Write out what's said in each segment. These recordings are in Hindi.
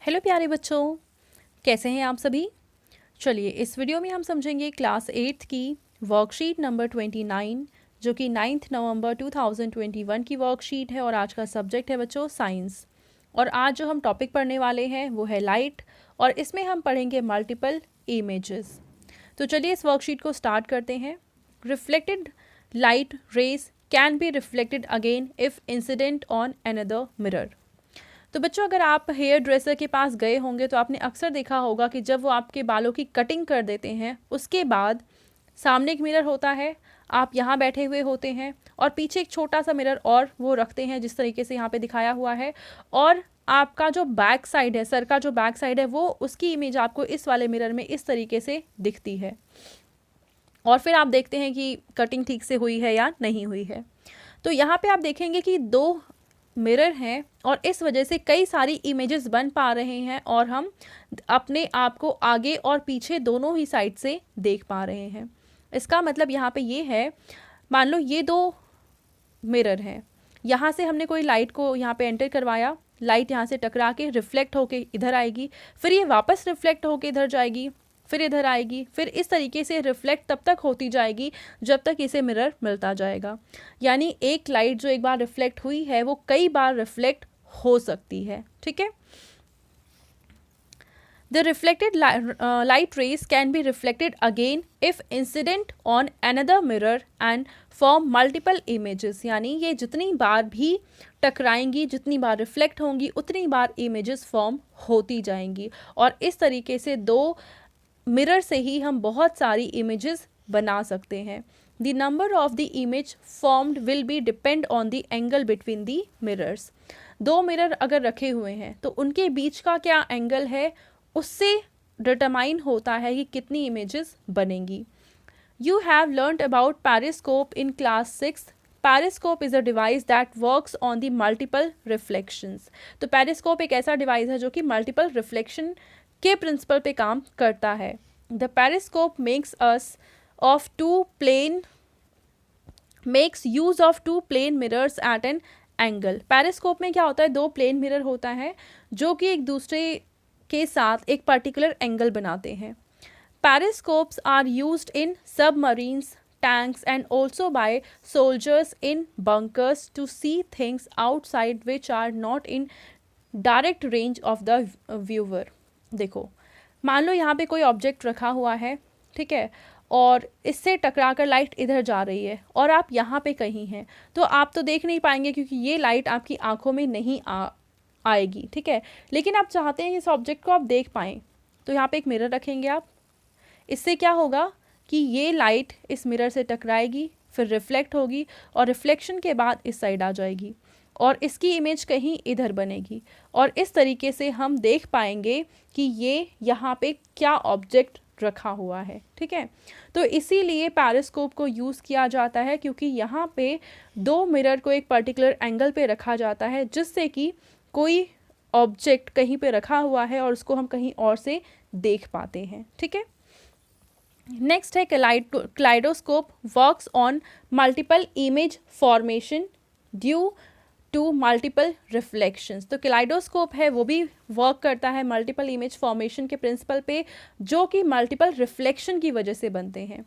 हेलो प्यारे बच्चों, कैसे हैं आप सभी। चलिए इस वीडियो में हम समझेंगे क्लास 8th की वर्कशीट नंबर 29 जो कि 9 नवंबर 2021 की वर्कशीट है और आज का सब्जेक्ट है बच्चों साइंस। और आज जो हम टॉपिक पढ़ने वाले हैं वो है लाइट और इसमें हम पढ़ेंगे मल्टीपल इमेजेस। तो चलिए इस वर्कशीट को स्टार्ट करते हैं। Reflected light rays can be reflected again if incident on another mirror. तो बच्चों अगर आप हेयर ड्रेसर के पास गए होंगे तो आपने अक्सर देखा होगा कि जब वो आपके बालों की कटिंग कर देते हैं उसके बाद सामने एक मिरर होता है, आप यहाँ बैठे हुए होते हैं और पीछे एक छोटा सा मिरर और वो रखते हैं जिस तरीके से यहाँ पे दिखाया हुआ है। और आपका जो बैक साइड है, सर का जो बैक साइड है, वो उसकी इमेज आपको इस वाले मिरर में इस तरीके से दिखती है। और फिर आप देखते हैं कि कटिंग ठीक से हुई है या नहीं हुई है। तो यहाँ पे आप देखेंगे कि दो मिरर हैं और इस वजह से कई सारी इमेजेस बन पा रहे हैं और हम अपने आप को आगे और पीछे दोनों ही साइड से देख पा रहे हैं। इसका मतलब यहाँ पे ये है, मान लो ये दो मिरर हैं, यहाँ से हमने कोई लाइट को यहाँ पे एंटर करवाया, लाइट यहाँ से टकरा के रिफ्लेक्ट होके इधर आएगी, फिर ये वापस रिफ्लेक्ट होके इधर जाएगी, फिर इधर आएगी, फिर इस तरीके से रिफ्लेक्ट तब तक होती जाएगी जब तक इसे मिरर मिलता जाएगा। यानी एक लाइट जो एक बार रिफ्लेक्ट हुई है वो कई बार रिफ्लेक्ट हो सकती है। ठीक है। The reflected light rays can be reflected again if incident on another mirror and form multiple images। यानी ये जितनी बार भी टकराएंगी, जितनी बार रिफ्लेक्ट होंगी, उतनी बार इमेजेस फॉर्म होती जाएंगी और इस तरीके से दो मिरर से ही हम बहुत सारी इमेजेस बना सकते हैं। The number of the image formed will be depend on the angle between the mirrors। दो मिरर अगर रखे हुए हैं तो उनके बीच का क्या एंगल है उससे डिटरमाइन होता है कि कितनी इमेजेस बनेंगी। You have learned about periscope in class 6। Periscope is a device that works on the multiple reflections. तो पेरिस्कोप एक ऐसा डिवाइस है जो कि मल्टीपल रिफ्लेक्शन के प्रिंसिपल पे काम करता है। The periscope makes use of two plane mirrors at an angle. Periscope में क्या होता है, दो प्लेन मिरर होता है जो कि एक दूसरे के साथ एक पर्टिकुलर एंगल बनाते हैं। Periscopes are used in submarines, tanks and also by soldiers in bunkers to see things outside which are not in direct range of the viewer। देखो, मान लो यहाँ पे कोई ऑब्जेक्ट रखा हुआ है, ठीक है, और इससे टकरा कर लाइट इधर जा रही है और आप यहाँ पे कहीं हैं तो आप तो देख नहीं पाएंगे क्योंकि ये लाइट आपकी आंखों में नहीं आएगी। ठीक है, लेकिन आप चाहते हैं कि इस ऑब्जेक्ट को आप देख पाएँ तो यहाँ पे एक मिरर रखेंगे आप। इससे क्या होगा कि ये लाइट इस मिरर से टकराएगी, फिर रिफ्लेक्ट होगी और रिफ्लेक्शन के बाद इस साइड आ जाएगी और इसकी इमेज कहीं इधर बनेगी और इस तरीके से हम देख पाएंगे कि ये यहाँ पे क्या ऑब्जेक्ट रखा हुआ है। ठीक है, तो इसीलिए पेरिस्कोप को यूज़ किया जाता है क्योंकि यहाँ पे दो मिरर को एक पर्टिकुलर एंगल पे रखा जाता है जिससे कि कोई ऑब्जेक्ट कहीं पे रखा हुआ है और उसको हम कहीं और से देख पाते हैं। ठीक है, नेक्स्ट है kaleidoscope works on multiple image formation due to multiple reflections. तो कलाइडोस्कोप है वो भी वर्क करता है मल्टीपल इमेज फॉर्मेशन के प्रिंसिपल पे जो कि मल्टीपल रिफ्लेक्शन की वजह से बनते हैं।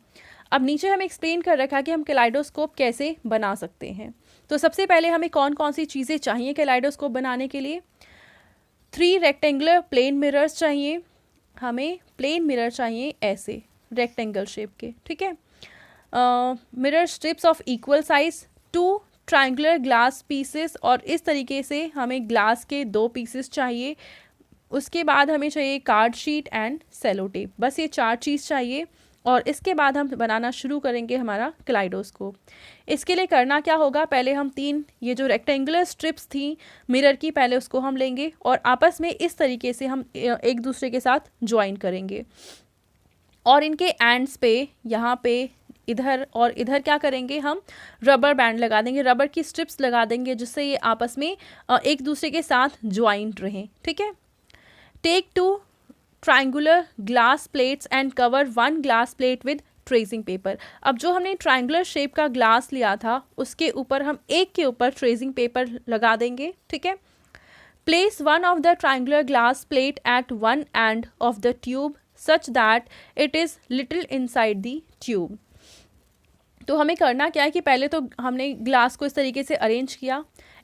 अब नीचे हमें एक्सप्लेन कर रखा है कि हम कलाइडोस्कोप कैसे बना सकते हैं। तो सबसे पहले हमें कौन कौन सी चीज़ें चाहिए कलाइडोस्कोप बनाने के लिए। 3 रेक्टेंगुलर प्लेन मिरर्स चाहिए, हमें प्लेन मिरर चाहिए ऐसे रेक्टेंगल शेप के। ठीक है, mirror strips of equal size, 2 triangular glass pieces और इस तरीके से हमें ग्लास के 2 पीसेस चाहिए। उसके बाद हमें चाहिए card sheet and sellotape. बस ये 4 चीज़ चाहिए और इसके बाद हम बनाना शुरू करेंगे हमारा कलाइडोस्कोप। इसके लिए करना क्या होगा, पहले हम 3 ये जो रेक्टेंगुलर स्ट्रिप्स थी मिरर की, पहले उसको हम लेंगे और आपस में इस तरीके से हम एक दूसरे के साथ ज्वाइन करेंगे और इनके एंड्स पे यहाँ पे इधर और इधर क्या करेंगे, हम रबर बैंड लगा देंगे, रबर की स्ट्रिप्स लगा देंगे जिससे ये आपस में एक दूसरे के साथ ज्वाइंट रहें। ठीक है, take 2 triangular glass plates and cover 1 glass plate with tracing paper. अब जो हमने ट्रायंगुलर शेप का ग्लास लिया था उसके ऊपर हम एक के ऊपर ट्रेसिंग पेपर लगा देंगे। ठीक है, Place one of the triangular glass plate at one end of the tube such that it is little inside the tube. तो हमें करना क्या है कि पहले तो हमने ग्लास को इस तरीके से अरेंज किया,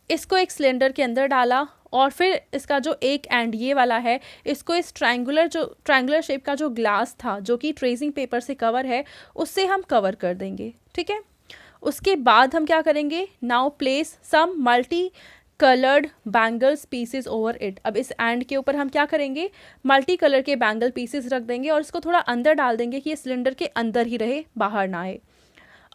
इसको एक सिलेंडर के अंदर डाला और फिर इसका जो एक एंड ये वाला है इसको इस ट्रायंगुलर शेप का जो ग्लास था जो कि ट्रेसिंग पेपर से कवर है उससे हम कवर कर देंगे, ठीक है। उसके बाद हम क्या करेंगे, now place some multi coloured bangles pieces over it. अब इस एंड के ऊपर हम क्या करेंगे, मल्टी कलर के बैंगल पीसेस रख देंगे और इसको थोड़ा अंदर डाल देंगे कि ये सिलेंडर के अंदर ही रहे, बाहर ना आए।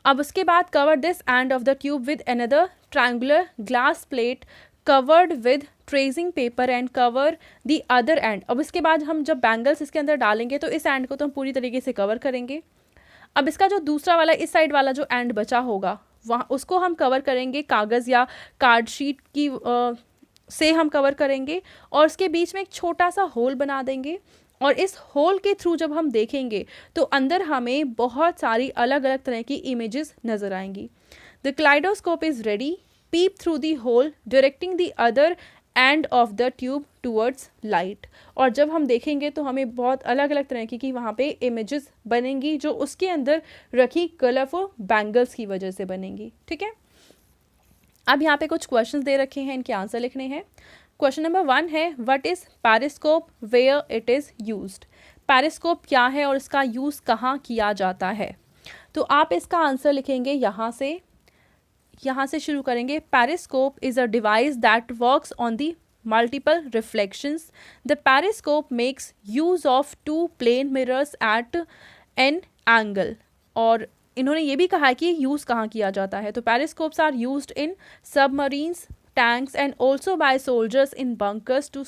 अब उसके बाद cover this and of the tube with another triangular glass plate covered with tracing paper and cover the other and. अब इसके बाद हम जब बैंगल्स इसके अंदर डालेंगे तो इस एंड को तो हम पूरी तरीके से कवर करेंगे। अब इसका जो दूसरा वाला इस साइड वाला जो एंड बचा होगा वहाँ उसको हम कवर करेंगे कागज़ या कार्ड शीट की से हम कवर करेंगे और उसके बीच में एक छोटा सा होल बना देंगे और इस होल के थ्रू जब हम देखेंगे तो अंदर हमें बहुत सारी अलग अलग तरह की इमेजेस नज़र आएंगी। The kaleidoscope is ready, peep through the hole directing the other end of the tube towards light. और जब हम देखेंगे तो हमें बहुत अलग अलग तरह की वहाँ पे इमेजेस बनेंगी जो उसके अंदर रखी कलरफुल बैंगल्स की वजह से बनेंगी, ठीक है। अब यहाँ पे कुछ क्वेश्चंस दे रखे हैं, इनके आंसर लिखने हैं। क्वेश्चन नंबर 1 है what is periscope, where it is used. Periscope क्या है और इसका यूज़ कहाँ किया जाता है। तो आप इसका आंसर लिखेंगे यहाँ से शुरू करेंगे। Periscope is a device that works on the multiple reflections. The periscope makes use of two plane mirrors at an angle. और इन्होंने ये भी कहा है कि यूज़ कहाँ किया जाता है। तो periscopes are used in submarines, tanks and also by soldiers in bunkers to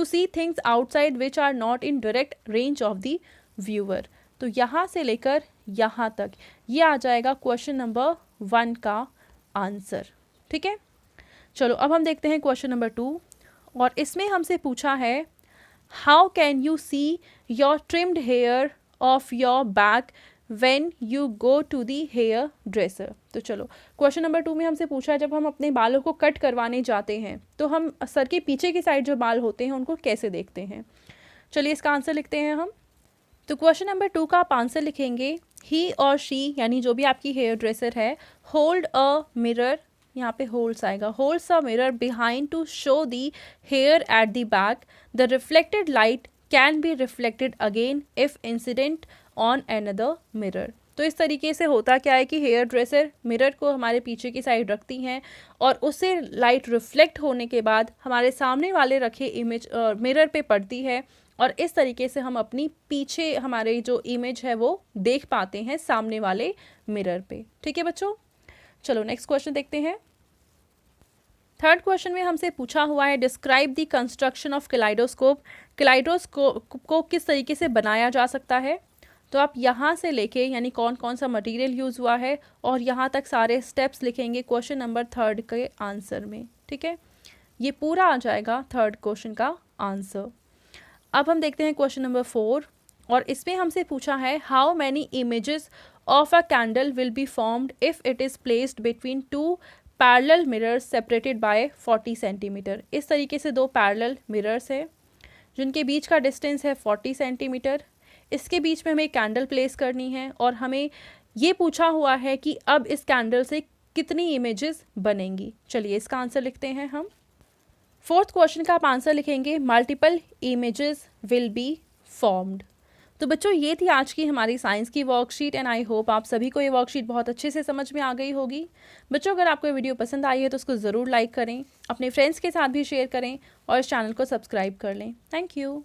see things outside which are not in direct range of the viewer. तो यहाँ से लेकर यहाँ तक ये आ जाएगा क्वेश्चन नंबर 1 का आंसर, ठीक है। चलो अब हम देखते हैं क्वेश्चन नंबर 2 और इसमें हमसे पूछा है how can you see your trimmed hair of your back when you go to the hairdresser. तो चलो क्वेश्चन नंबर 2 में हमसे पूछा है जब हम अपने बालों को कट करवाने जाते हैं तो हम सर के पीछे की साइड जो बाल होते हैं उनको कैसे देखते हैं। चलिए इसका आंसर लिखते हैं हम। तो क्वेश्चन नंबर 2 का आप आंसर लिखेंगे ही और शी यानी जो भी आपकी हेयर ड्रेसर है होल्ड अ मिरर, यहाँ पे होल्ड्स आएगा, holds a mirror behind to show the hair at the back. The reflected light can be reflected again if incident on another mirror. तो इस तरीके से होता क्या है कि हेयर ड्रेसर मिरर को हमारे पीछे की साइड रखती हैं और उससे लाइट रिफ्लेक्ट होने के बाद हमारे सामने वाले रखे इमेज मिरर पे पड़ती है और इस तरीके से हम अपनी पीछे हमारे जो इमेज है वो देख पाते हैं सामने वाले मिरर पे, ठीक है बच्चों। चलो नेक्स्ट क्वेश्चन देखते हैं। थर्ड क्वेश्चन में हमसे पूछा हुआ है describe the construction of kaleidoscope. Kaleidoscope को किस तरीके से बनाया जा सकता है। तो आप यहाँ से लेके यानी कौन कौन सा मटेरियल यूज़ हुआ है और यहाँ तक सारे स्टेप्स लिखेंगे क्वेश्चन नंबर 3 के आंसर में, ठीक है। ये पूरा आ जाएगा 3rd क्वेश्चन का आंसर। अब हम देखते हैं क्वेश्चन नंबर 4 और इसमें हमसे पूछा है how many images of a candle will be formed if it is placed between 2 parallel mirrors separated by 40 centimetre. इस तरीके से 2 पैरेलल मिरर्स है जिनके बीच का डिस्टेंस है 40 सेंटीमीटर। इसके बीच में हमें कैंडल प्लेस करनी है और हमें ये पूछा हुआ है कि अब इस कैंडल से कितनी इमेजेस बनेंगी। चलिए इसका आंसर लिखते हैं हम। 4th क्वेश्चन का आप आंसर लिखेंगे multiple images will be formed. तो बच्चों ये थी आज की हमारी साइंस की वर्कशीट एंड आई होप आप सभी को ये वर्कशीट बहुत अच्छे से समझ में आ गई होगी। बच्चों अगर आपको ये वीडियो पसंद आई है तो उसको ज़रूर लाइक करें, अपने फ्रेंड्स के साथ भी शेयर करें और इस चैनल को सब्सक्राइब कर लें। Thank you.